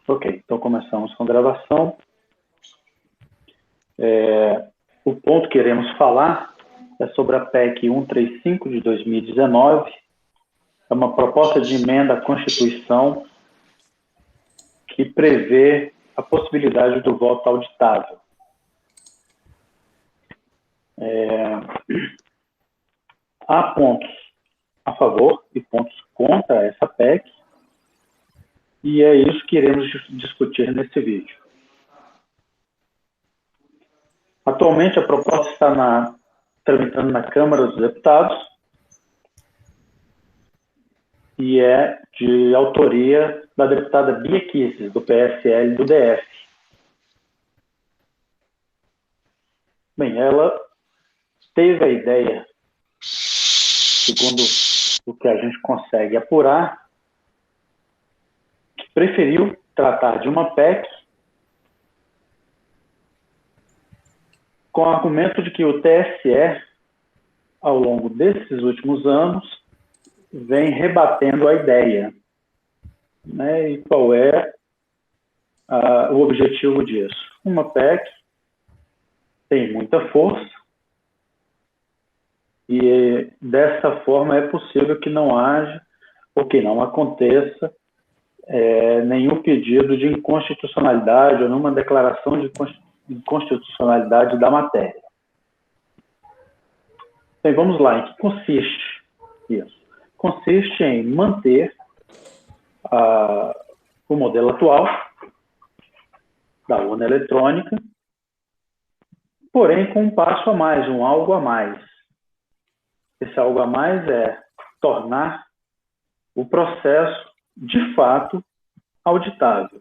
Ok, então começamos com a gravação. O ponto que iremos falar é sobre a PEC 135 de 2019. É uma proposta de emenda à Constituição que prevê a possibilidade do voto auditável. Há pontos a favor e pontos contra essa PEC, e é isso que iremos discutir nesse vídeo. Atualmente, a proposta está tramitando na Câmara dos Deputados e é de autoria da deputada Bia Kicis, do PSL do DF. Bem, ela teve a ideia, segundo o que a gente consegue apurar, que preferiu tratar de uma PEC com o argumento de que o TSE, ao longo desses últimos anos, vem rebatendo a ideia. Né? E qual é o objetivo disso? Uma PEC tem muita força e, dessa forma, é possível que não haja ou que não aconteça nenhum pedido de inconstitucionalidade ou nenhuma declaração de inconstitucionalidade da matéria. Bem, vamos lá. Em que consiste isso? Consiste em manter o modelo atual da urna eletrônica, porém com um passo a mais, um algo a mais. Esse algo a mais é tornar o processo, de fato, auditável.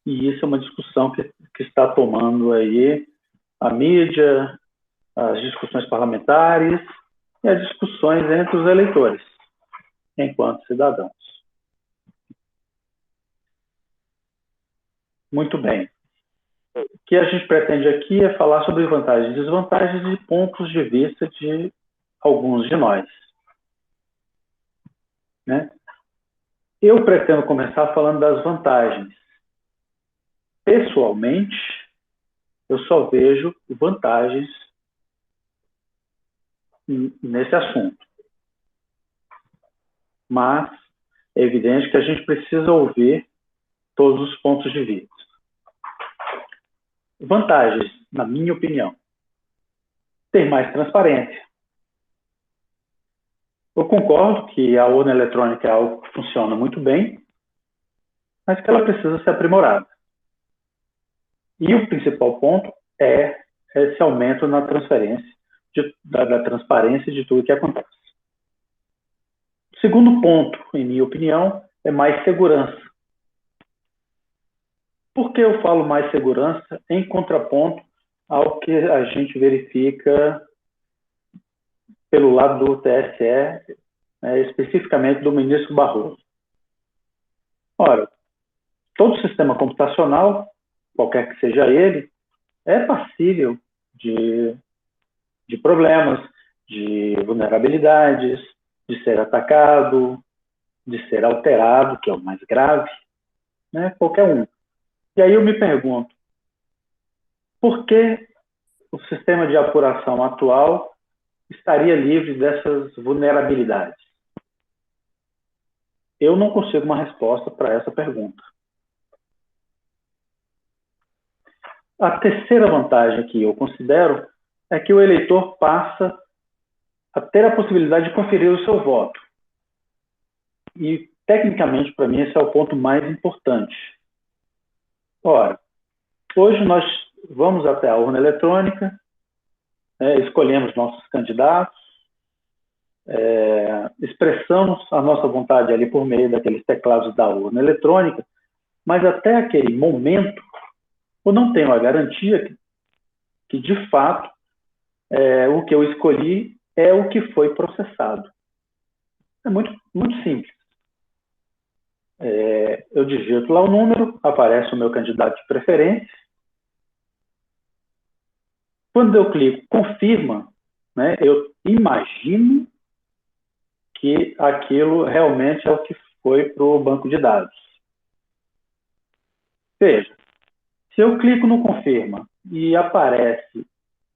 E isso é uma discussão que está tomando aí a mídia, as discussões parlamentares e as discussões entre os eleitores, enquanto cidadãos. Muito bem. O que a gente pretende aqui é falar sobre vantagens e desvantagens e pontos de vista de alguns de nós. Né? Eu pretendo começar falando das vantagens. Pessoalmente, eu só vejo vantagens nesse assunto. Mas é evidente que a gente precisa ouvir todos os pontos de vista. Vantagens, na minha opinião, ter mais transparência. Eu concordo que a urna eletrônica é algo que funciona muito bem, mas que ela precisa ser aprimorada. E o principal ponto é esse aumento na transparência de tudo que acontece. O segundo ponto, em minha opinião, é mais segurança. Por que eu falo mais segurança em contraponto ao que a gente verifica pelo lado do TSE, especificamente do ministro Barroso? Ora, todo sistema computacional, qualquer que seja ele, é passível de problemas, de vulnerabilidades, de ser atacado, de ser alterado, que é o mais grave, né? Qualquer um. E aí eu me pergunto, por que o sistema de apuração atual estaria livre dessas vulnerabilidades? Eu não consigo uma resposta para essa pergunta. A terceira vantagem que eu considero é que o eleitor passa a ter a possibilidade de conferir o seu voto. E, tecnicamente, para mim, esse é o ponto mais importante. Ora, hoje nós vamos até a urna eletrônica, escolhemos nossos candidatos, expressamos a nossa vontade ali por meio daqueles teclados da urna eletrônica, mas até aquele momento eu não tenho a garantia que de fato, o que eu escolhi é o que foi processado. É muito, muito simples. Eu digito lá o número, aparece o meu candidato de preferência. Quando eu clico confirma, eu imagino que aquilo realmente é o que foi para o banco de dados. Veja, se eu clico no confirma e aparece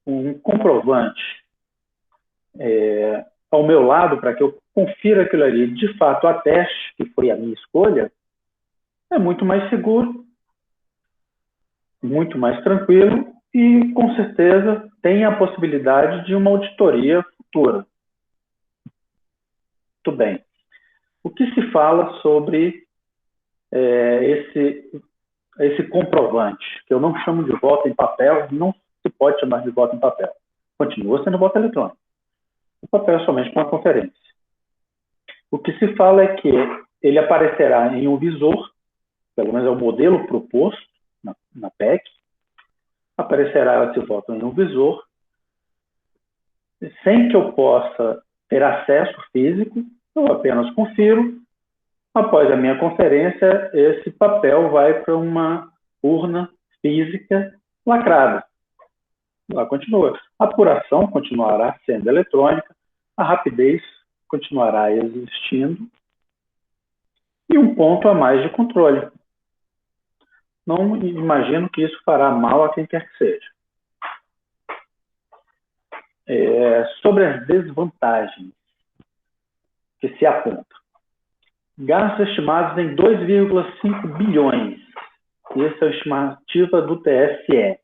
um comprovante ao meu lado para que eu confira aquilo ali, de fato, ateste que foi a minha escolha, é muito mais seguro, muito mais tranquilo e, com certeza, tem a possibilidade de uma auditoria futura. Muito bem. O que se fala sobre esse comprovante, que eu não chamo de voto em papel, não se pode chamar de voto em papel. Continua sendo voto eletrônico. O papel é somente para uma conferência. O que se fala é que ele aparecerá em um visor, pelo menos é o modelo proposto na PEC, aparecerá esse voto em um visor, sem que eu possa ter acesso físico, eu apenas confiro. Após a minha conferência, esse papel vai para uma urna física lacrada. Lá continua. A apuração continuará sendo eletrônica, a rapidez continuará existindo e um ponto a mais de controle. Não imagino que isso fará mal a quem quer que seja. Sobre as desvantagens que se apontam. Gastos estimados em 2,5 bilhões. Essa é a estimativa do TSE.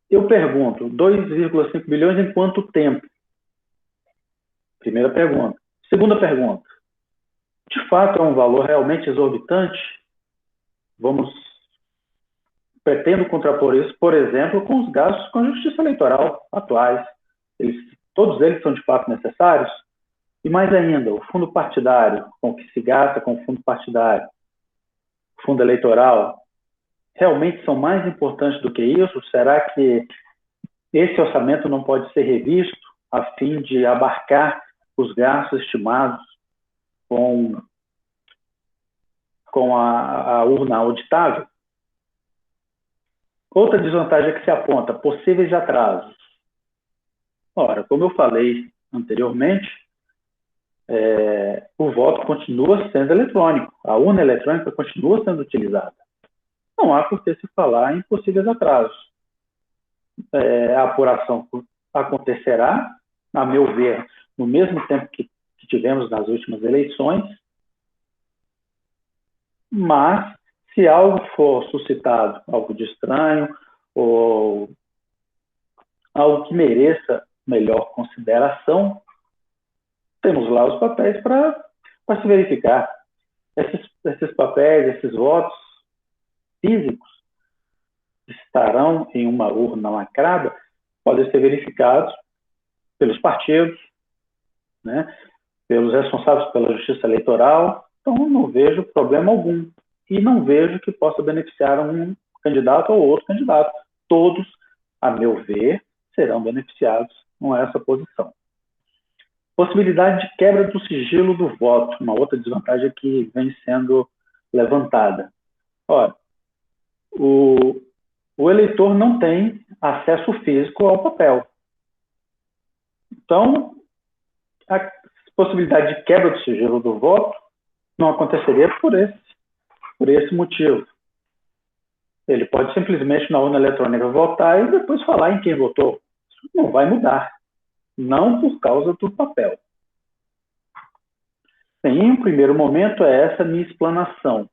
Eu pergunto, 2,5 bilhões em quanto tempo? Primeira pergunta. Segunda pergunta. De fato, é um valor realmente exorbitante? Pretendo contrapor isso, por exemplo, com os gastos com a justiça eleitoral atuais. Todos eles são de fato necessários? E mais ainda, o fundo partidário, com o que se gasta com o fundo partidário, o fundo eleitoral, realmente são mais importantes do que isso? Será que esse orçamento não pode ser revisto a fim de abarcar os gastos estimados com a urna auditável? Outra desvantagem que se aponta, possíveis atrasos. Ora, como eu falei anteriormente, o voto continua sendo eletrônico, a urna eletrônica continua sendo utilizada. Não há por que se falar em possíveis atrasos. A apuração acontecerá, a meu ver, no mesmo tempo que tivemos nas últimas eleições, mas se algo for suscitado, algo de estranho, ou algo que mereça melhor consideração, temos lá os papéis para se verificar. Esses papéis, esses votos físicos estarão em uma urna lacrada, podem ser verificados pelos partidos, né, pelos responsáveis pela justiça eleitoral. Então, não vejo problema algum. E não vejo que possa beneficiar um candidato ou outro candidato. Todos, a meu ver, serão beneficiados com essa posição. Possibilidade de quebra do sigilo do voto, uma outra desvantagem que vem sendo levantada. Ora, o eleitor não tem acesso físico ao papel. Então, a possibilidade de quebra do sigilo do voto não aconteceria por esse motivo. Ele pode simplesmente na urna eletrônica votar e depois falar em quem votou. Isso não vai mudar. Não por causa do papel. Em um primeiro momento, é essa a minha explanação.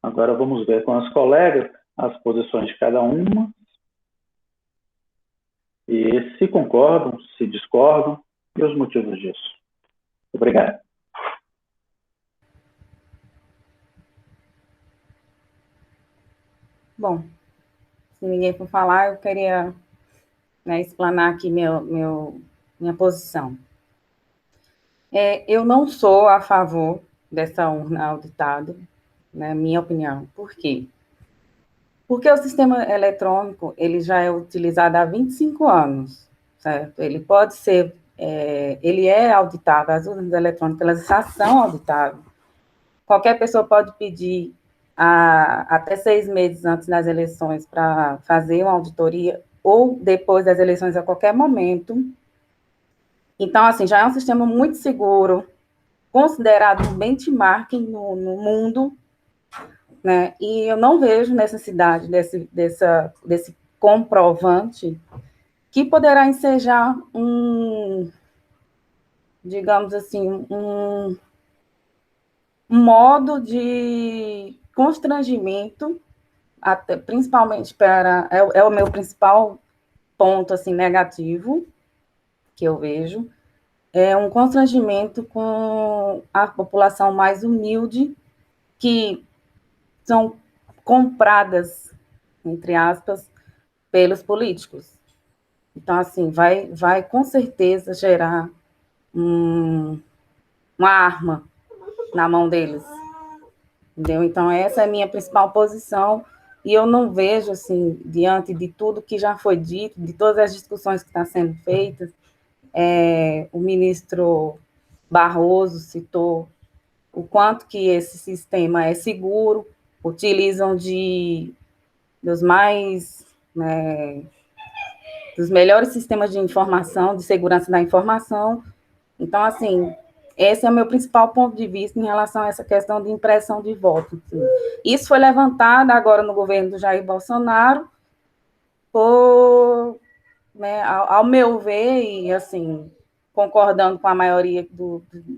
Agora vamos ver com as colegas as posições de cada uma e se concordam, se discordam e os motivos disso. Obrigado. Bom, se ninguém for falar, eu queria explanar aqui minha posição. Eu não sou a favor dessa urna auditada, minha opinião. Por quê? Porque o sistema eletrônico ele já é utilizado há 25 anos, certo? Ele pode ser, ele é auditável, as urnas eletrônicas elas já são auditáveis. Qualquer pessoa pode pedir até 6 meses antes das eleições para fazer uma auditoria ou depois das eleições a qualquer momento. Então, assim, já é um sistema muito seguro, considerado um benchmark no mundo, né? E eu não vejo necessidade desse comprovante que poderá ensejar digamos assim, um modo de constrangimento, até, principalmente é o meu principal ponto assim negativo que eu vejo, é um constrangimento com a população mais humilde, que são compradas, entre aspas, pelos políticos. Então, assim, vai com certeza gerar uma arma na mão deles, entendeu? Então, essa é a minha principal posição, e eu não vejo, assim, diante de tudo que já foi dito, de todas as discussões que estão sendo feitas, o ministro Barroso citou o quanto que esse sistema é seguro, utilizam dos mais, né, dos melhores sistemas de informação, de segurança da informação. Então, assim, esse é o meu principal ponto de vista em relação a essa questão de impressão de voto. Isso foi levantado agora no governo do Jair Bolsonaro, por, né, ao meu ver, e assim, concordando com a maioria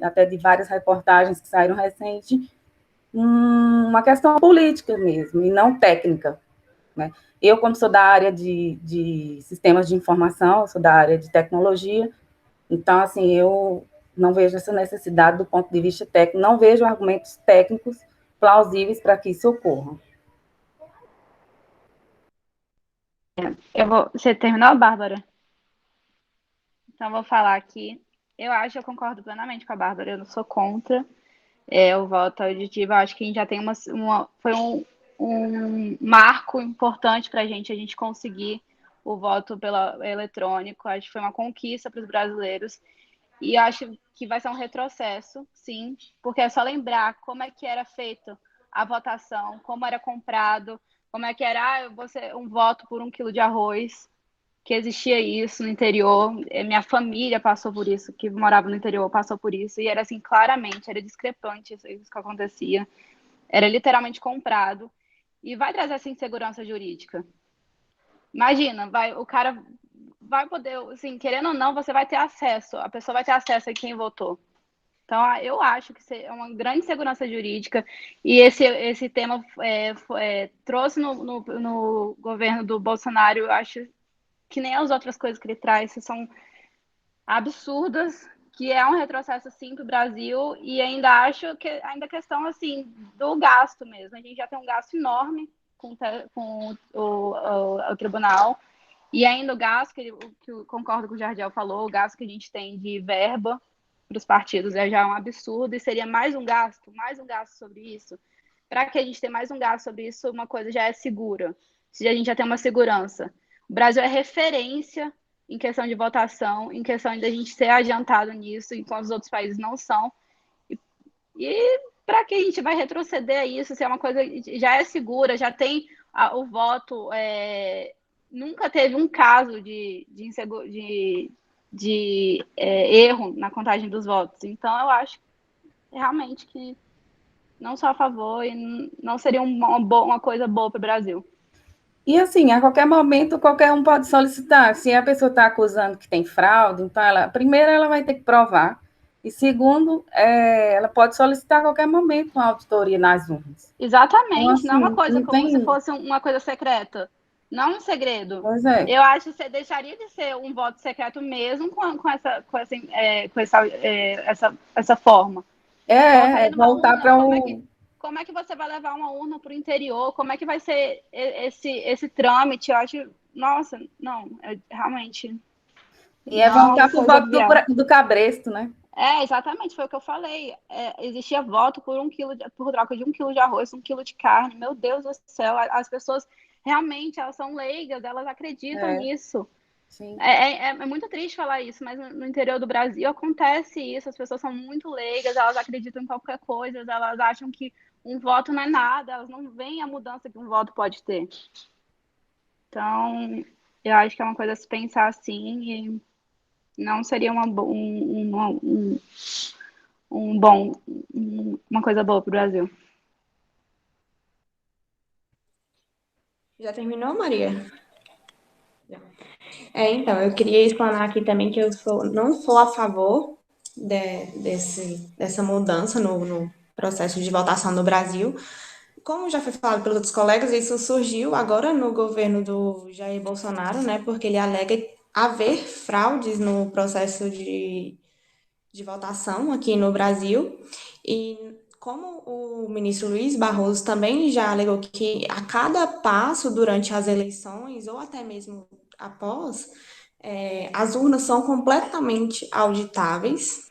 até de várias reportagens que saíram recente, uma questão política mesmo, e não técnica, né? Eu, como sou da área de sistemas de informação, sou da área de tecnologia, então, assim, eu não vejo essa necessidade do ponto de vista técnico, não vejo argumentos técnicos plausíveis para que isso ocorra. Você terminou, Bárbara? Então, eu vou falar aqui. Eu concordo plenamente com a Bárbara, eu não sou contra o voto auditivo. Eu acho que a gente já tem foi um marco importante para a gente conseguir o voto eletrônico. Acho que foi uma conquista para os brasileiros. E eu acho que vai ser um retrocesso, sim, porque é só lembrar como é que era feito a votação, como era comprado, como é que era um voto por 1 quilo de arroz, que existia isso no interior. Minha família passou por isso, que morava no interior passou por isso, e era assim, claramente, era discrepante isso que acontecia. Era literalmente comprado. E vai trazer essa insegurança jurídica. Imagina, o cara vai poder, assim, querendo ou não, você vai ter acesso, a pessoa vai ter acesso a quem votou. Então, eu acho que é uma grande segurança jurídica, e esse tema trouxe no governo do Bolsonaro. Eu acho que nem as outras coisas que ele traz são absurdas, que é um retrocesso, sim, para o Brasil, e ainda acho que ainda a questão, assim, do gasto mesmo. A gente já tem um gasto enorme com o tribunal, e ainda o gasto, que eu concordo com o Jardel falou, o gasto que a gente tem de verba para os partidos já é um absurdo, e seria mais um gasto sobre isso. Para que a gente tenha mais um gasto sobre isso, uma coisa já é segura, se a gente já tem uma segurança. O Brasil é referência em questão de votação, em questão de a gente ser adiantado nisso, enquanto os outros países não são. E para que a gente vai retroceder a isso, se é uma coisa já é segura, já tem o voto, nunca teve um caso de erro na contagem dos votos. Então, eu acho realmente que não sou a favor, e não seria uma coisa boa para o Brasil. E assim, a qualquer momento, qualquer um pode solicitar. Se a pessoa está acusando que tem fraude, então primeiro ela vai ter que provar, e segundo, ela pode solicitar a qualquer momento uma auditoria nas urnas. Exatamente, então, assim, não é uma coisa como se fosse uma coisa secreta, não um segredo. Pois é. Eu acho que você deixaria de ser um voto secreto mesmo com essa forma. Voltar para como é que você vai levar uma urna para o interior? Como é que vai ser esse trâmite? Eu acho, nossa, não, realmente. E voltar para o voto do cabresto, né? Exatamente, foi o que eu falei. Existia voto por troca de 1 quilo de arroz, 1 quilo de carne. Meu Deus do céu, as pessoas realmente, elas são leigas, elas acreditam nisso. Sim. É muito triste falar isso, mas no interior do Brasil acontece isso. As pessoas são muito leigas, elas acreditam em qualquer coisa, elas acham que um voto não é nada, elas não veem a mudança que um voto pode ter. Então, eu acho que é uma coisa a se pensar assim, e não seria uma coisa boa para o Brasil. Já terminou, Maria? Já. Então, eu queria explanar aqui também que não sou a favor dessa mudança no processo de votação no Brasil. Como já foi falado pelos outros colegas, isso surgiu agora no governo do Jair Bolsonaro, né? Porque ele alega haver fraudes no processo de votação aqui no Brasil. E como o ministro Luiz Barroso também já alegou que a cada passo durante as eleições, ou até mesmo após, as urnas são completamente auditáveis.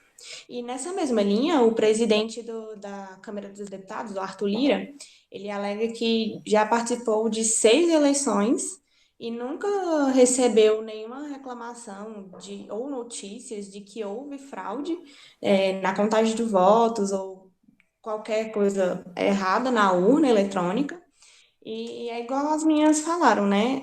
E nessa mesma linha, o presidente da Câmara dos Deputados, o Arthur Lira, ele alega que já participou de 6 eleições e nunca recebeu nenhuma reclamação ou notícias de que houve fraude na contagem de votos ou qualquer coisa errada na urna eletrônica. E é igual as minhas falaram, né?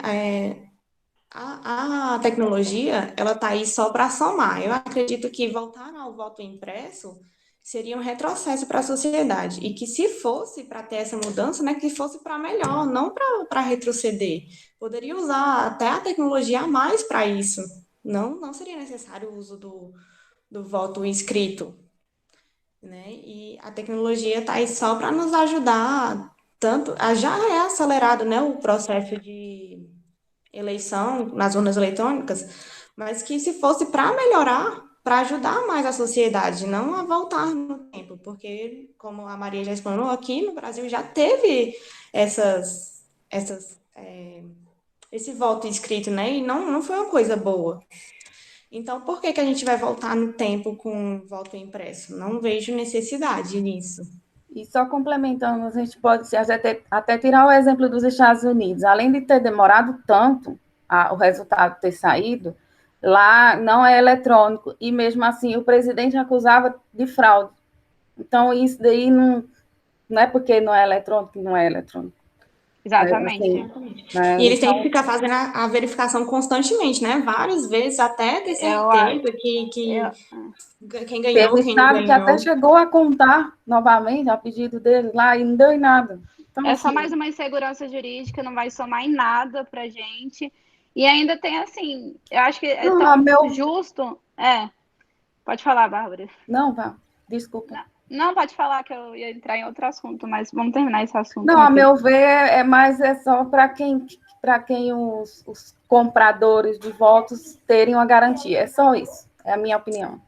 A tecnologia, ela está aí só para somar. Eu acredito que voltar ao voto impresso seria um retrocesso para a sociedade. E que se fosse para ter essa mudança, né, que fosse para melhor, não para retroceder. Poderia usar até a tecnologia a mais para isso. Não seria necessário o uso do voto escrito, né? E a tecnologia está aí só para nos ajudar, tanto, já é acelerado, né, o processo de eleição nas urnas eletrônicas, mas que se fosse para melhorar, para ajudar mais a sociedade, não a voltar no tempo, porque, como a Maria já explanou, aqui no Brasil já teve esse voto escrito, né? E não foi uma coisa boa. Então, por que a gente vai voltar no tempo com voto impresso? Não vejo necessidade nisso. E só complementando, a gente pode até tirar o exemplo dos Estados Unidos. Além de ter demorado tanto o resultado ter saído, lá não é eletrônico. E mesmo assim, o presidente acusava de fraude. Então, isso daí não é porque não é eletrônico que não é eletrônico. Exatamente. Né? E eles têm que ficar fazendo a verificação constantemente, né? Várias vezes, até ter certeza que quem ganhou, quem não ganhou. Que até chegou a contar novamente a pedido dele lá e não deu em nada. Então, é só mais uma insegurança jurídica, não vai somar em nada pra gente. E ainda tem assim, eu acho que é tão justo. Pode falar, Bárbara. Não, vá, desculpa. Não, pode falar que eu ia entrar em outro assunto, mas vamos terminar esse assunto. Não, a meu ver, é só para quem os compradores de votos terem uma garantia. É só isso. É a minha opinião.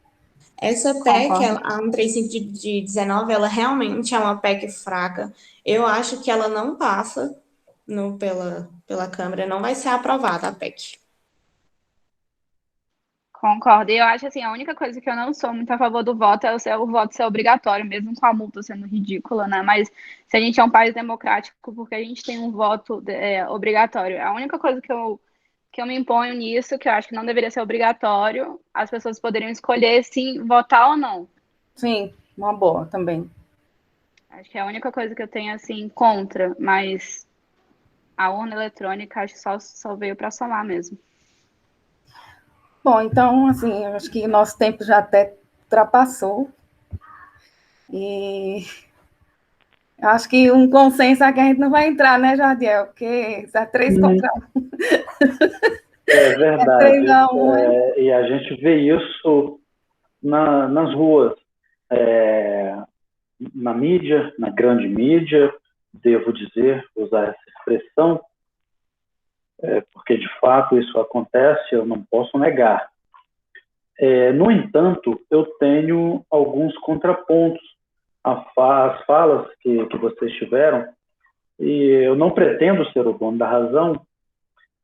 Essa PEC, a 135 de 19, ela realmente é uma PEC fraca. Eu acho que ela não passa pela Câmara, não vai ser aprovada a PEC. Concordo. E eu acho assim, a única coisa que eu não sou muito a favor do voto é o voto ser obrigatório, mesmo com a multa sendo ridícula, né? Mas se a gente é um país democrático, porque a gente tem um voto obrigatório. A única coisa que eu me imponho nisso, que eu acho que não deveria ser obrigatório, as pessoas poderiam escolher se votar ou não. Sim, uma boa também. Acho que é a única coisa que eu tenho assim contra, mas a urna eletrônica acho que só veio para somar mesmo. Bom, então, assim, eu acho que nosso tempo já até ultrapassou. E acho que um consenso aqui a gente não vai entrar, né, Jardiel? Porque é 3 contra 1. É verdade. É 3-1, e a gente vê isso nas ruas, na mídia, na grande mídia, devo dizer, usar essa expressão, porque de fato isso acontece, eu não posso negar. No entanto, eu tenho alguns contrapontos às falas que vocês tiveram, e eu não pretendo ser o dono da razão,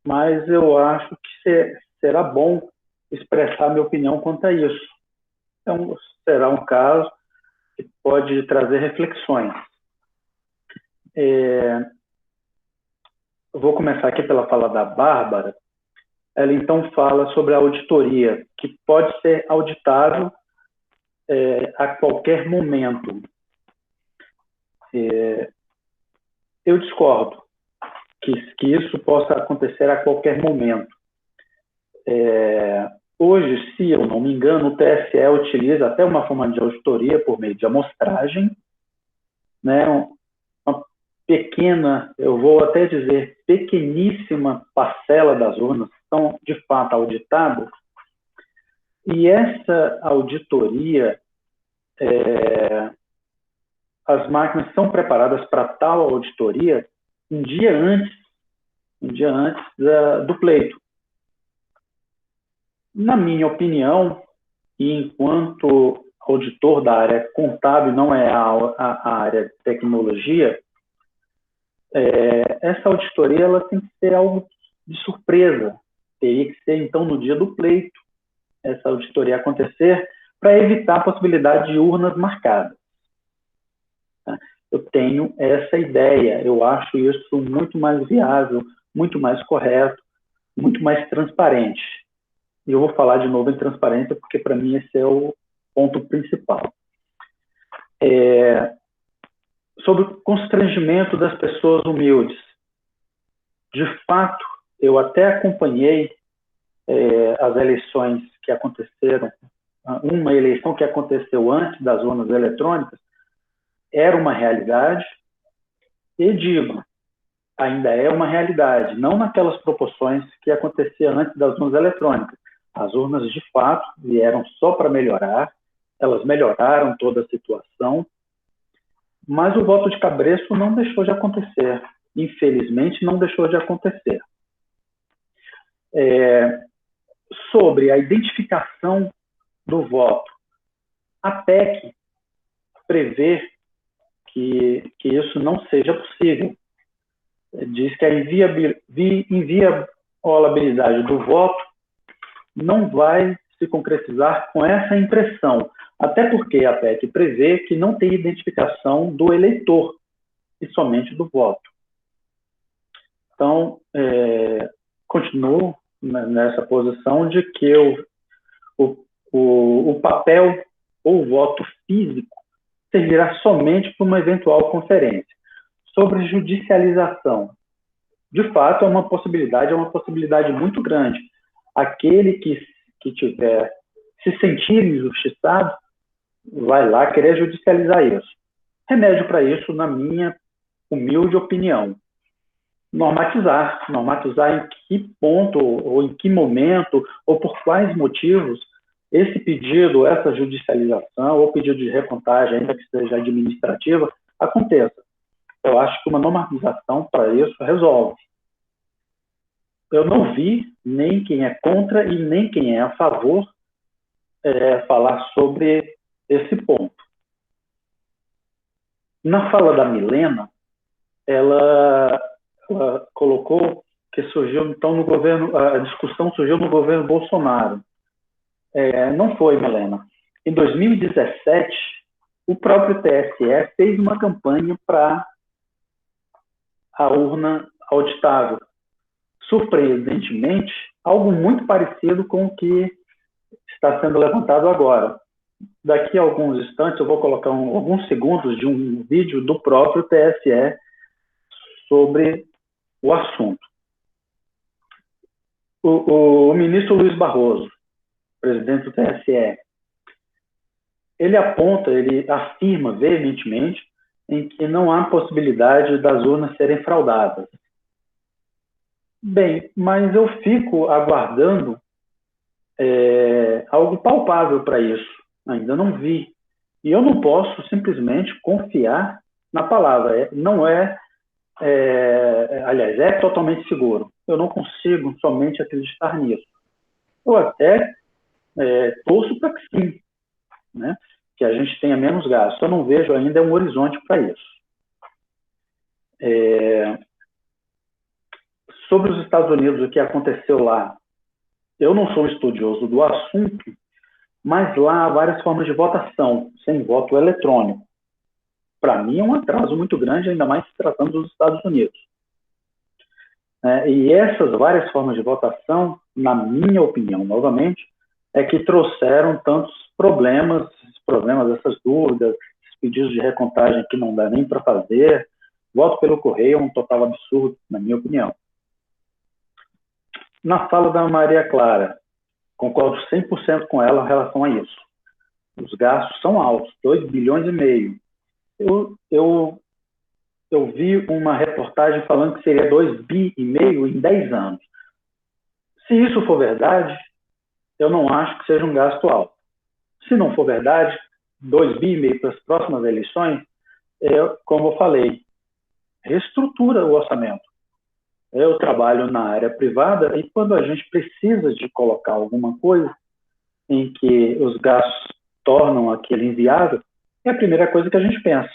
mas eu acho que será bom expressar minha opinião quanto a isso. Então, será um caso que pode trazer reflexões. Eu vou começar aqui pela fala da Bárbara. Ela, então, fala sobre a auditoria, que pode ser auditável a qualquer momento. Eu discordo que isso possa acontecer a qualquer momento. Hoje, se eu não me engano, o TSE utiliza até uma forma de auditoria por meio de amostragem, né? Uma pequena, eu vou até dizer, pequeníssima parcela das urnas são, de fato, auditadas, e essa auditoria, as máquinas são preparadas para tal auditoria um dia antes do pleito. Na minha opinião, e enquanto auditor da área contábil, não é a área de tecnologia, essa auditoria ela tem que ser algo de surpresa. Teria que ser, então, no dia do pleito, essa auditoria acontecer, para evitar a possibilidade de urnas marcadas. Eu tenho essa ideia, eu acho isso muito mais viável, muito mais correto, muito mais transparente. E eu vou falar de novo em transparência, porque para mim esse é o ponto principal. Sobre o constrangimento das pessoas humildes. De fato, eu até acompanhei as eleições que aconteceram, uma eleição que aconteceu antes das urnas eletrônicas, era uma realidade, e digo, ainda é uma realidade, não naquelas proporções que acontecia antes das urnas eletrônicas. As urnas, de fato, vieram só para melhorar, elas melhoraram toda a situação, mas o voto de cabresto não deixou de acontecer. Infelizmente, não deixou de acontecer. Sobre a identificação do voto, a PEC prevê que isso não seja possível. Diz que a inviolabilidade do voto não vai se concretizar com essa impressão, até porque a PEC prevê que não tem identificação do eleitor, e somente do voto. Então, continuo nessa posição de que o papel ou o voto físico servirá somente para uma eventual conferência. Sobre judicialização, de fato, é uma possibilidade muito grande. Aquele que tiver se sentir injustiçado, vai lá querer judicializar isso. Remédio para isso, na minha humilde opinião, normatizar em que ponto, ou em que momento, ou por quais motivos esse pedido, essa judicialização, ou pedido de recontagem, ainda que seja administrativa, aconteça. Eu acho que uma normatização para isso resolve. Eu não vi nem quem é contra e nem quem é a favor falar sobre esse ponto. Na fala da Milena, ela colocou que surgiu, então, no governo, a discussão surgiu no governo Bolsonaro. Não foi, Milena. Em 2017, o próprio TSE fez uma campanha para a urna auditável. Surpreendentemente, algo muito parecido com o que está sendo levantado agora. Daqui a alguns instantes, eu vou colocar alguns segundos de um vídeo do próprio TSE sobre o assunto. O ministro Luiz Barroso, presidente do TSE, ele afirma veementemente em que não há possibilidade das urnas serem fraudadas. Bem, mas eu fico aguardando algo palpável para isso. Ainda não vi. E eu não posso simplesmente confiar na palavra. Aliás, é totalmente seguro. Eu não consigo somente acreditar nisso. Eu até torço para que sim, né? Que a gente tenha menos gasto. Eu não vejo ainda um horizonte para isso. Sobre os Estados Unidos, o que aconteceu lá, eu não sou estudioso do assunto, mas lá há várias formas de votação, sem voto eletrônico. Para mim é um atraso muito grande, ainda mais se tratando dos Estados Unidos. E essas várias formas de votação, na minha opinião, novamente, é que trouxeram tantos problemas, essas dúvidas, esses pedidos de recontagem que não dá nem para fazer. Voto pelo correio é um total absurdo, na minha opinião. Na fala da Maria Clara, concordo 100% com ela em relação a isso. Os gastos são altos, 2,5 bilhões. Eu vi uma reportagem falando que seria 2,5 bilhões em 10 anos. Se isso for verdade, eu não acho que seja um gasto alto. Se não for verdade, 2,5 bilhões para as próximas eleições, como eu falei, reestrutura o orçamento. Eu trabalho na área privada e quando a gente precisa de colocar alguma coisa em que os gastos tornam aquele inviável, é a primeira coisa que a gente pensa.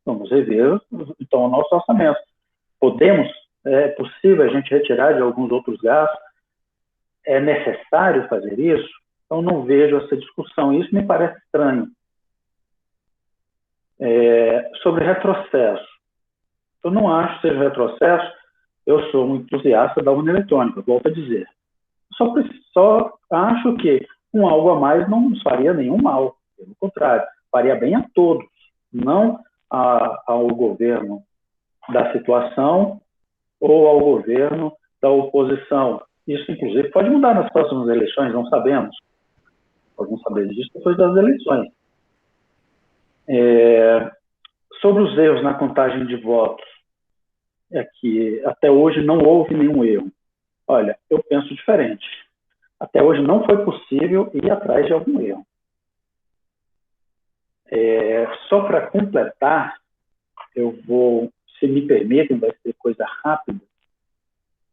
Vamos rever, então, o nosso orçamento. É possível a gente retirar de alguns outros gastos? É necessário fazer isso? Então, não vejo essa discussão. Isso me parece estranho. Sobre retrocesso. Eu não acho que seja retrocesso. Eu sou um entusiasta da urna eletrônica, volto a dizer. Só acho que algo a mais não nos faria nenhum mal. Pelo contrário, faria bem a todos, não ao governo da situação ou ao governo da oposição. Isso, inclusive, pode mudar nas próximas eleições, não sabemos. Podemos saber disso depois das eleições. Sobre os erros na contagem de votos, é que até hoje não houve nenhum erro. Olha, eu penso diferente. Até hoje não foi possível ir atrás de algum erro. Só para completar, eu vou, se me permitem, vai ser coisa rápida,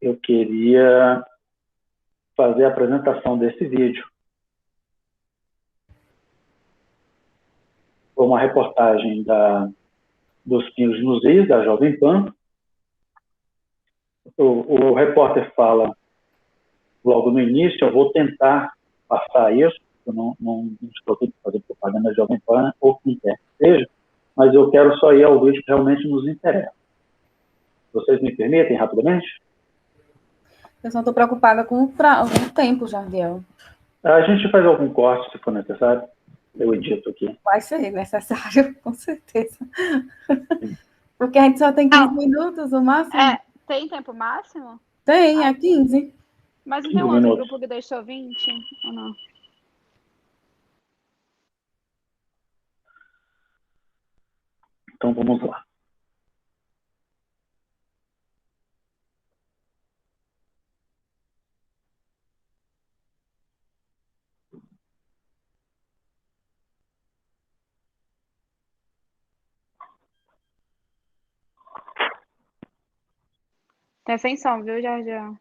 eu queria fazer a apresentação desse vídeo. Foi uma reportagem dos Pingos nos Is, da Jovem Pan. O repórter fala logo no início, eu vou tentar passar isso, eu não estou aqui para fazer propaganda da Jovem Pan, ou quem quer que seja, mas eu quero só ir ao vídeo que realmente nos interessa. Vocês me permitem, rapidamente? Eu só estou preocupada com o tempo, Jardiel. A gente faz algum corte, se for necessário. Eu edito aqui. Vai ser necessário, com certeza. Porque a gente só tem 15 minutos, o máximo. Tem tempo máximo? Tem, é 15. Mas não tem um outro grupo que deixou 20, ou não? Então, vamos lá. Tá sem som, viu, Jardiel?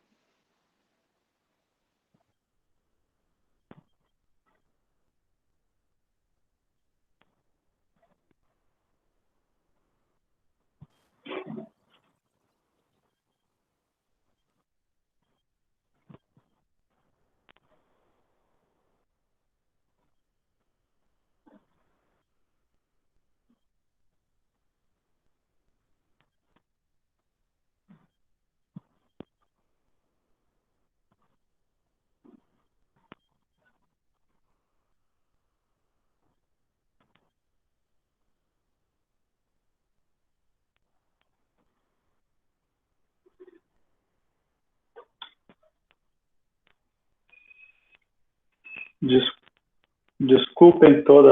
Desculpem toda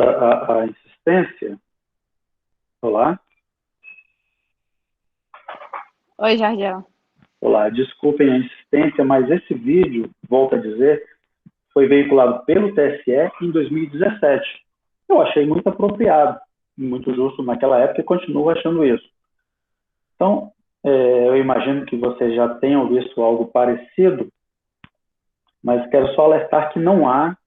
a insistência. Olá? Oi, Jardiel. Olá, desculpem a insistência, mas esse vídeo, volto a dizer, foi veiculado pelo TSE em 2017. Eu achei muito apropriado, muito justo naquela época e continuo achando isso. Então, eu imagino que vocês já tenham visto algo parecido, mas quero só alertar que não há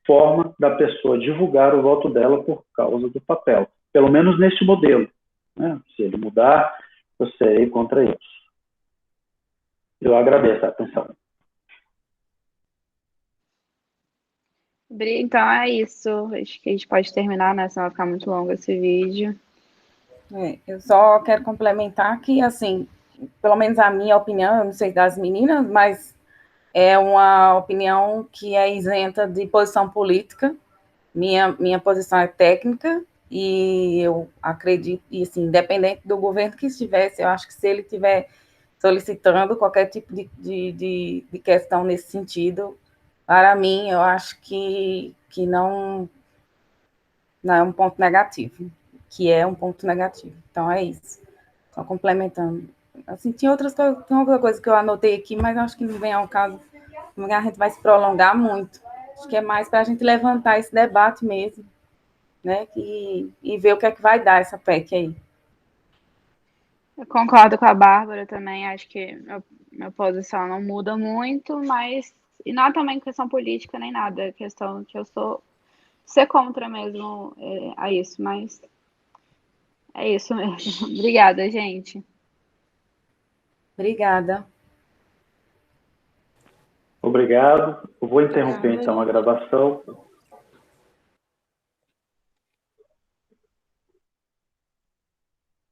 forma da pessoa divulgar o voto dela por causa do papel, pelo menos neste modelo, né? Se ele mudar, eu serei contra isso. Eu agradeço a atenção. Então é isso. Acho que a gente pode terminar, né? Senão vai ficar muito longo esse vídeo. Eu só quero complementar que, assim, pelo menos a minha opinião, eu não sei das meninas, mas é uma opinião que é isenta de posição política. Minha posição é técnica e eu acredito, e assim, independente do governo que estivesse, eu acho que se ele estiver solicitando qualquer tipo de questão nesse sentido, Para mim, eu acho que não é um ponto negativo, que é um ponto negativo. Então, é isso. Só complementando. Assim, tinha outra coisa que eu anotei aqui, mas acho que não vem ao caso, porque a gente vai se prolongar muito. Acho que é mais para a gente levantar esse debate mesmo, né? E ver o que é que vai dar essa PEC aí. Eu concordo com a Bárbara também, acho que minha posição não muda muito, mas. E não é também questão política nem nada, é questão que eu sou ser contra mesmo a isso, mas é isso mesmo. Obrigada, gente. Obrigada. Obrigado. Eu vou interromper, Obrigada, então, a gente. gravação.